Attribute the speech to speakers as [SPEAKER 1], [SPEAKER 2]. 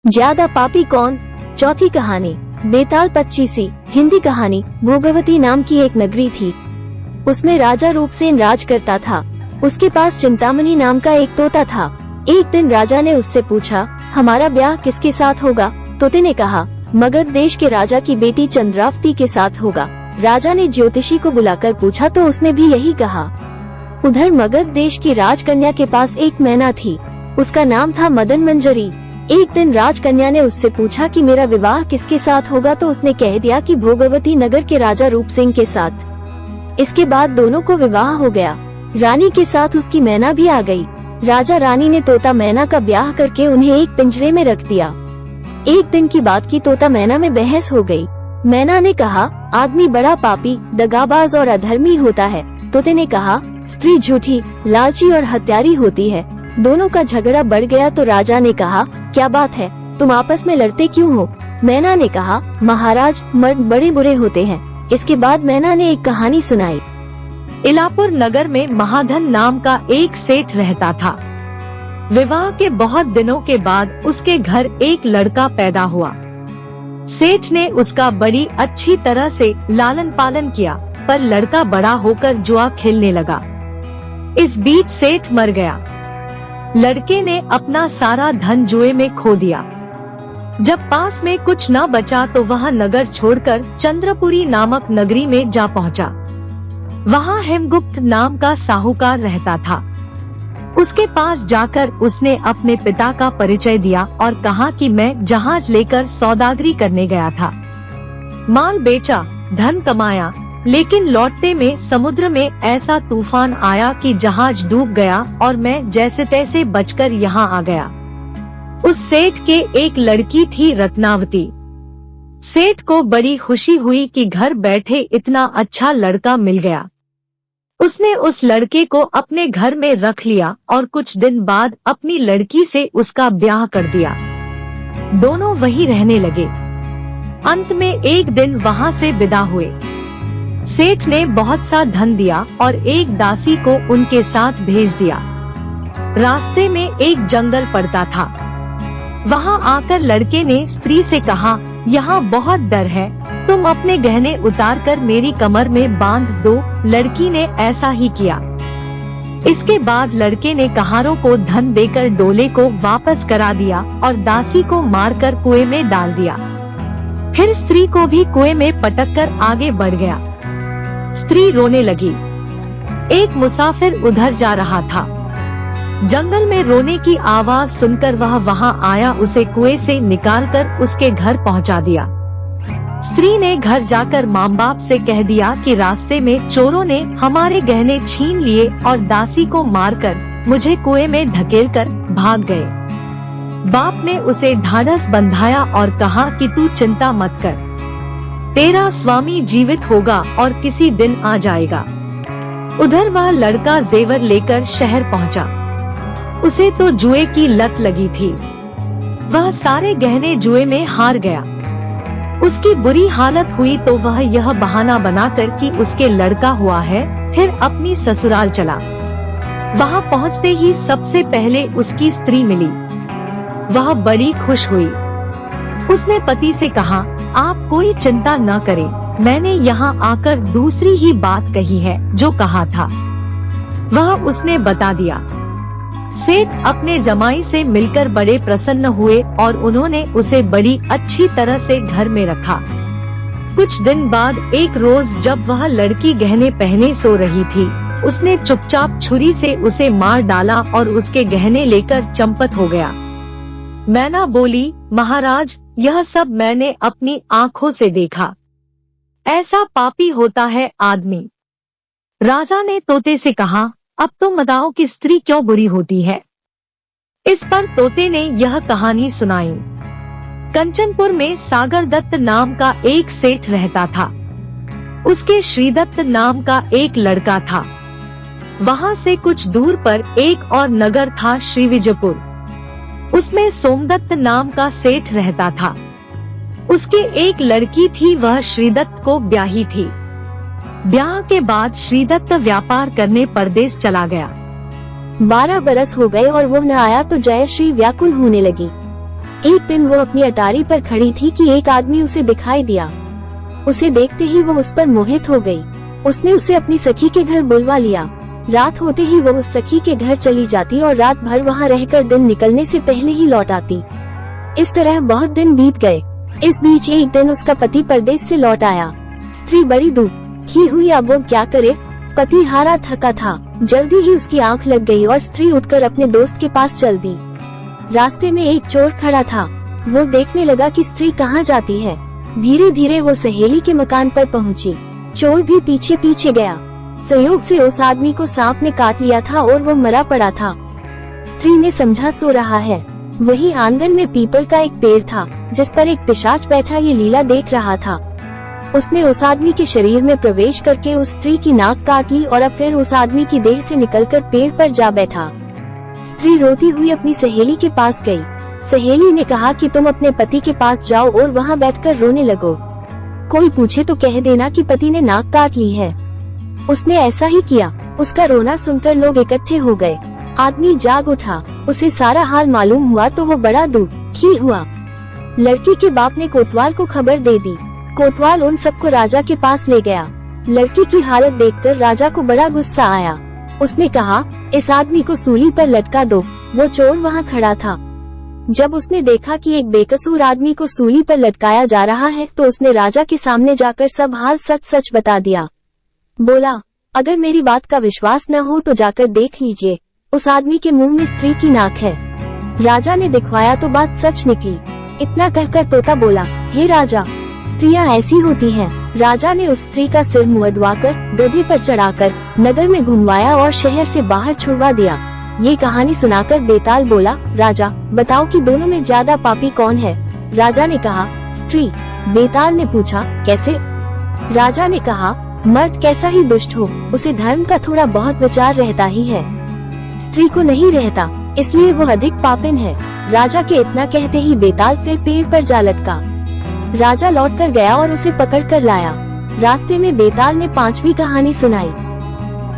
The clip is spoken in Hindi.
[SPEAKER 1] ज्यादा पापी कौन। चौथी कहानी बेताल पच्चीसी। हिंदी कहानी। भोगवती नाम की एक नगरी थी। उसमें राजा रूपसेन राज करता था। उसके पास चिंतामणि नाम का एक तोता था। एक दिन राजा ने उससे पूछा, हमारा ब्याह किसके साथ होगा। तोते ने कहा, मगध देश के राजा की बेटी चंद्रावती के साथ होगा। राजा ने ज्योतिषी को बुलाकर पूछा तो उसने भी यही कहा। उधर मगध देश की राजकन्या के पास एक मैना थी। उसका नाम था मदन मंजरी। एक दिन राजकन्या ने उससे पूछा कि मेरा विवाह किसके साथ होगा तो उसने कह दिया कि भोगवती नगर के राजा रूपसिंह के साथ। इसके बाद दोनों को विवाह हो गया। रानी के साथ उसकी मैना भी आ गई। राजा रानी ने तोता मैना का ब्याह करके उन्हें एक पिंजरे में रख दिया। एक दिन की बात की तोता मैना में बहस हो गई। मैना ने कहा, आदमी बड़ा पापी, दगाबाज और अधर्मी होता है। तोते ने कहा, स्त्री झूठी, लालची और हत्यारी होती है। दोनों का झगड़ा बढ़ गया तो राजा ने कहा, क्या बात है, तुम आपस में लड़ते क्यों हो। मैना ने कहा, महाराज, मर्द बड़े बुरे होते हैं। इसके बाद मैना ने एक कहानी सुनाई।
[SPEAKER 2] इलापुर नगर में महाधन नाम का एक सेठ रहता था। विवाह के बहुत दिनों के बाद उसके घर एक लड़का पैदा हुआ। सेठ ने उसका बड़ी अच्छी तरह से लालन पालन किया, पर लड़का बड़ा होकर जुआ खेलने लगा। इस बीच सेठ मर गया। लड़के ने अपना सारा धन जुए में खो दिया। जब पास में कुछ न बचा तो वह नगर छोड़कर चंद्रपुरी नामक नगरी में जा पहुंचा। वहाँ हेमगुप्त नाम का साहूकार रहता था। उसके पास जाकर उसने अपने पिता का परिचय दिया और कहा कि मैं जहाज लेकर सौदागरी करने गया था। माल बेचा, धन कमाया, लेकिन लौटते में समुद्र में ऐसा तूफान आया कि जहाज डूब गया और मैं जैसे तैसे बचकर यहाँ आ गया। उस सेठ के एक लड़की थी रत्नावती। सेठ को बड़ी खुशी हुई कि घर बैठे इतना अच्छा लड़का मिल गया। उसने उस लड़के को अपने घर में रख लिया और कुछ दिन बाद अपनी लड़की से उसका ब्याह कर दिया। दोनों वहीं रहने लगे। अंत में एक दिन वहाँ से विदा हुए। सेठ ने बहुत सा धन दिया और एक दासी को उनके साथ भेज दिया। रास्ते में एक जंगल पड़ता था। वहाँ आकर लड़के ने स्त्री से कहा, यहाँ बहुत डर है, तुम अपने गहने उतार कर मेरी कमर में बांध दो। लड़की ने ऐसा ही किया। इसके बाद लड़के ने कहारों को धन देकर डोले को वापस करा दिया और दासी को मारकर कुएं में डाल दिया। फिर स्त्री को भी कुएं में पटक कर आगे बढ़ गया। स्त्री रोने लगी। एक मुसाफिर उधर जा रहा था। जंगल में रोने की आवाज सुनकर वह वहां आया, उसे कुएं से निकालकर उसके घर पहुंचा दिया। स्त्री ने घर जाकर माँ बाप से कह दिया कि रास्ते में चोरों ने हमारे गहने छीन लिए और दासी को मारकर मुझे कुएं में ढकेलकर भाग गए। बाप ने उसे ढाढ़स बंधाया और कहा कि तू चिंता मत कर, तेरा स्वामी जीवित होगा और किसी दिन आ जाएगा। उधर वह लड़का जेवर लेकर शहर पहुंचा। उसे तो जुए की लत लगी थी। वह सारे गहने जुए में हार गया। उसकी बुरी हालत हुई तो वह यह बहाना बनाकर कि उसके लड़का हुआ है, फिर अपनी ससुराल चला। वहां पहुंचते ही सबसे पहले उसकी स्त्री मिली। वह बड़ी खुश हुई। उसने पति से कहा, आप कोई चिंता न करें, मैंने यहाँ आकर दूसरी ही बात कही है जो कहा था वह उसने बता दिया। सेठ अपने जमाई से मिलकर बड़े प्रसन्न हुए और उन्होंने उसे बड़ी अच्छी तरह से घर में रखा। कुछ दिन बाद एक रोज जब वह लड़की गहने पहने सो रही थी, उसने चुपचाप छुरी से उसे मार डाला और उसके गहने लेकर चंपत हो गया। मैना बोली, महाराज, यह सब मैंने अपनी आँखों से देखा। ऐसा पापी होता है आदमी। राजा ने तोते से कहा, अब तुम बताओ कि स्त्री क्यों बुरी होती है। इस पर तोते ने यह कहानी सुनाई। कंचनपुर में सागर दत्त नाम का एक सेठ रहता था। उसके श्रीदत्त नाम का एक लड़का था। वहाँ से कुछ दूर पर एक और नगर था, श्रीविजयपुर। उसमें सोमदत्त नाम का सेठ रहता था। उसकी एक लड़की थी, वह श्रीदत्त को ब्याही थी। ब्याह के बाद श्रीदत्त व्यापार करने परदेश चला गया।
[SPEAKER 1] 12 बरस हो गए और वो न आया तो जयश्री व्याकुल होने लगी। एक दिन वो अपनी अटारी पर खड़ी थी कि एक आदमी उसे दिखाई दिया। उसे देखते ही वो उस पर मोहित हो गई। उसने उसे अपनी सखी के घर बुलवा लिया। रात होते ही वो उस सखी के घर चली जाती और रात भर वहाँ रहकर दिन निकलने से पहले ही लौट आती। इस तरह बहुत दिन बीत गए। इस बीच एक दिन उसका पति परदेश से लौट आया। स्त्री बड़ी दुखी हुई, अब वो क्या करे। पति हारा थका था। जल्दी ही उसकी आंख लग गई और स्त्री उठकर अपने दोस्त के पास चल दी। रास्ते में एक चोर खड़ा था। वो देखने लगा कि स्त्री कहाँ जाती है। धीरे धीरे वो सहेली के मकान पर पहुँची। चोर भी पीछे पीछे गया। संयोग से उस आदमी को सांप ने काट लिया था और वो मरा पड़ा था। स्त्री ने समझा सो रहा है। वही आंगन में पीपल का एक पेड़ था जिस पर एक पिशाच बैठा ये लीला देख रहा था। उसने उस आदमी के शरीर में प्रवेश करके उस स्त्री की नाक काट ली और अब फिर उस आदमी की देह से निकलकर पेड़ पर जा बैठा। स्त्री रोती हुई अपनी सहेली के पास गई। सहेली ने कहा कि तुम अपने पति के पास जाओ और वहाँ बैठकर रोने लगो। कोई पूछे तो कह देना कि पति ने नाक काट ली है। उसने ऐसा ही किया। उसका रोना सुनकर लोग इकट्ठे हो गए। आदमी जाग उठा। उसे सारा हाल मालूम हुआ तो वो बड़ा दुखी हुआ। लड़की के बाप ने कोतवाल को खबर दे दी। कोतवाल उन सबको राजा के पास ले गया। लड़की की हालत देखकर राजा को बड़ा गुस्सा आया। उसने कहा, इस आदमी को सूली पर लटका दो। वो चोर वहाँ खड़ा था। जब उसने देखा कि एक बेकसूर आदमी को सूली पर लटकाया जा रहा है तो उसने राजा के सामने जाकर सब हाल सच सच बता दिया। बोला, अगर मेरी बात का विश्वास न हो तो जाकर देख लीजिए, उस आदमी के मुंह में स्त्री की नाक है। राजा ने दिखवाया तो बात सच निकली। इतना कहकर तोता बोला, हे राजा, स्त्रियां ऐसी होती हैं। राजा ने उस स्त्री का सिर मुंडवाकर गधे पर चढ़ाकर नगर में घुमवाया और शहर से बाहर छुड़वा दिया। ये कहानी सुनाकर बेताल बोला, राजा बताओ कि दोनों में ज्यादा पापी कौन है। राजा ने कहा, स्त्री। बेताल ने पूछा, कैसे। राजा ने कहा, मर्द कैसा ही दुष्ट हो, उसे धर्म का थोड़ा बहुत विचार रहता ही है, स्त्री को नहीं रहता, इसलिए वो अधिक पापिन है। राजा के इतना कहते ही बेताल फिर पेड़ पर जा लटका। राजा लौटकर गया और उसे पकड़ कर लाया। रास्ते में बेताल ने 5वीं कहानी सुनाई।